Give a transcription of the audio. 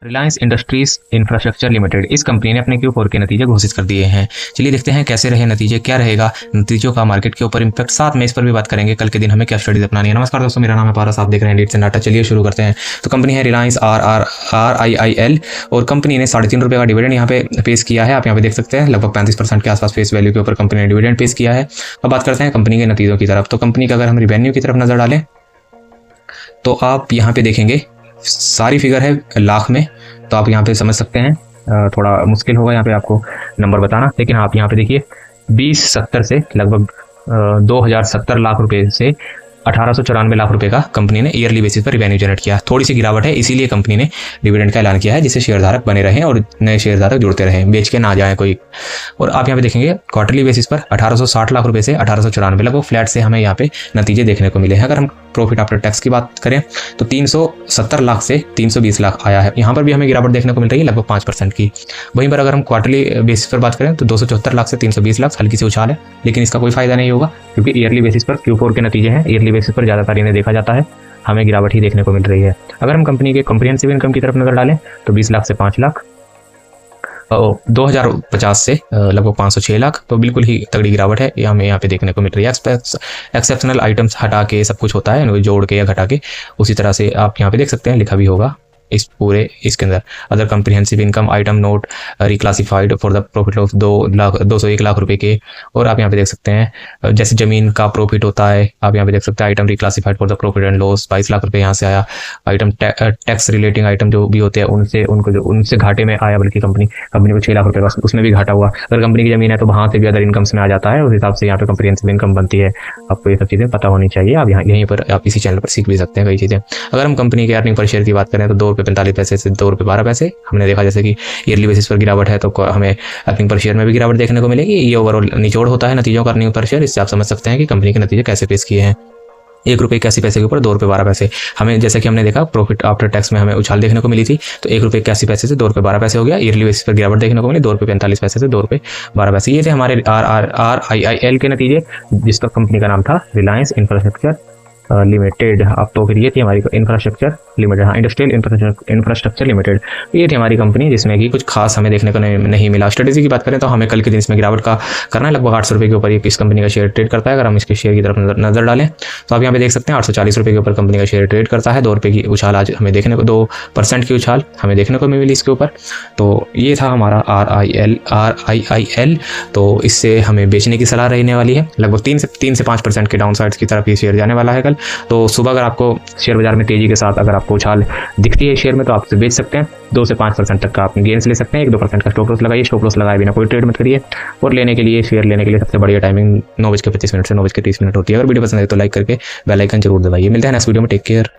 Reliance industries infrastructure limited इस company ने अपने Q4 के नतीजे घोषित कर दिए हैं। चलिए देखते हैं कैसे रहे नतीजे, क्या रहेगा नतीजों का मार्केट के ऊपर इम्पैक्ट, साथ में इस पर भी बात करेंगे कल के दिन हमें क्या स्टडीज अपनानी है। नमस्कार दोस्तों, मेरा नाम है पारस, आप देख रहे हैं लीड्स एंड डाटा। चलिए शुरू करते हैं। तो कंपनी है रिलायंस RIIL और कंपनी ने ₹3.5 का डिविडेंड यहाँ पे पेश किया है। आप यहाँ पे देख सकते हैं लगभग 35% के आसपास फेस वैल्यू के ऊपर कंपनी ने डिविडेंड पेश किया है। अब बात करते हैं कंपनी के नतीजों की तरफ। तो कंपनी का अगर हम रिवेन्यू की तरफ नजर डालें तो आप यहाँ पे देखेंगे सारी फिगर है लाख में, तो आप यहाँ पे समझ सकते हैं थोड़ा मुश्किल होगा यहाँ पे आपको नंबर बताना, लेकिन आप यहाँ पे देखिए 2070 से लगभग 2070 लाख रुपए से 1894 लाख रुपए का कंपनी ने ईयरली बेसिस पर रिवेन्यू जनरेट किया। थोड़ी सी गिरावट है, इसीलिए कंपनी ने डिविडेंड का ऐलान किया है, जिससे शेयरधारक बने रहें और नए शेयरधारक जुड़ते रहें, बेच के ना जाए कोई। और आप यहाँ पे देखेंगे क्वार्टरली बेसिस पर 1860 लाख रुपए से 1894 लगभग फ्लैट से हमें यहाँ पे नतीजे देखने को मिले हैं। अगर हम प्रॉफिट आफ्टर टैक्स की बात करें तो 370 लाख से 320 लाख आया है। यहाँ पर भी हमें गिरावट देखने को मिल रही है लगभग 5% की। वहीं पर अगर हम क्वार्टरली बेसिस पर बात करें तो 274 लाख से 320 लाख हल्की सी उछाल है, लेकिन इसका कोई फायदा नहीं होगा क्योंकि ईयरली बेसिस पर Q4 के नतीजे हैं। ईयरली बेसिस पर ज़्यादातर इन्हें देखा जाता है, हमें गिरावट ही देखने को मिल रही है। अगर हम कंपनी के कॉम्प्रिहेंसिव इनकम की तरफ नजर डालें तो 20 लाख से 5 लाख, 2050 से लगभग 506 लाख, तो बिल्कुल ही तगड़ी गिरावट है ये हमें यहाँ पे देखने को मिल रही है। एक्सेप्शनल आइटम्स हटा के सब कुछ होता है, जोड़ के या घटा के, उसी तरह से आप यहाँ पे देख सकते हैं लिखा भी होगा इस पूरे इसके अंदर। Other comprehensive income item note reclassified for the profit of 201 lakh रुपए के। और आप यहाँ पे देख सकते हैं जैसे जमीन का प्रॉफिट होता है, आप यहाँ पे देख सकते हैं item reclassified for the profit and loss 22 lakh रुपए यहाँ से आया। आइटम टैक्स रिलेटिंग आइटम जो भी होते हैं उनसे घाटे में आया, बल्कि कंपनी को 6 लाख रुपए का उसमें भी घाटा हुआ। अगर कंपनी की जमीन है तो वहाँ से भी अदर इनकम्स में आ जाता है, उस हिसाब से यहाँ पे कॉम्प्रिहेंसिव इनकम बनती है। आपको ये सब चीज़ें पता होनी चाहिए, आप यहीं पर आप इसी चैनल पर सीख भी सकते हैं कई चीज़ें। अगर हम कंपनी के अर्निंग पर शेयर की बात करें तो ₹2.45 से ₹2.12 हमने देखा। जैसे कि ईयरली बेसिस पर गिरावट है तो हमें अर्निंग पर शेयर में भी गिरावट देखने को मिलेगी। ये ओवरऑल निचोड़ होता है नतीजों का अर्निंग पर शेयर। इससे आप समझ सकते हैं कि कंपनी के नतीजे कैसे पेश किए हैं। ₹1.81 के ऊपर ₹2.12 हमें, जैसे कि हमने देखा प्रॉफिट आफ्टर टैक्स में हमें उछाल देखने को मिली थी, तो ₹1.81 से ₹2.12 हो गया। ईयरली बेसिस पर गिरावट देखने को मिली ₹2.45 से ₹2.12। ये थे हमारे RIIL के नतीजे, जिसका कंपनी का नाम था रिलायंस इंफ्रास्ट्रक्चर लिमिटेड। अब तो फिर ये थी हमारी इंफ्रास्ट्रक्चर लिमिटेड, हाँ इंडस्ट्रियल इंफ्रास्ट्रक्चर लिमिटेड, ये थी हमारी कंपनी जिसमें कि कुछ खास हमें देखने को नहीं मिला। स्ट्रेटेजी की बात करें तो हमें कल के दिन इसमें गिरावट का करना है। लगभग 800 रुपये के ऊपर ये इस कंपनी का शेयर ट्रेड करता है। अगर हम इसके शेयर की तरफ नजर डालें तो आप यहाँ पे देख सकते हैं 840 रुपये के ऊपर कंपनी का शेयर ट्रेड करता है। ₹2 की उछाल आज हमें देखने को, 2% की उछाल हमें देखने को मिली इसके ऊपर। तो ये था हमारा RIIL। तो इससे हमें बेचने की सलाह रहने वाली है। लगभग 3 से 5% के डाउन साइड्स की तरफ ये शेयर जाने वाला है कल। तो सुबह अगर आपको शेयर बाजार में तेजी के साथ अगर आपको उछाल दिखती है शेयर में तो आप बेच सकते हैं। 2 से 5% तक का आप गेंस ले सकते हैं। 1-2% का स्टॉप लॉस लगाइए। स्टॉप लॉस लगाए बिना कोई ट्रेड मत करिए। और लेने के लिए, शेयर लेने के लिए सबसे बढ़िया टाइमिंग 9:25 से 9:30 होती है। अगर वीडियो पसंद है तो लाइक करके बेल आइकन जरूर दबाइए। मिलते हैं नेक्स्ट वीडियो में। Take care.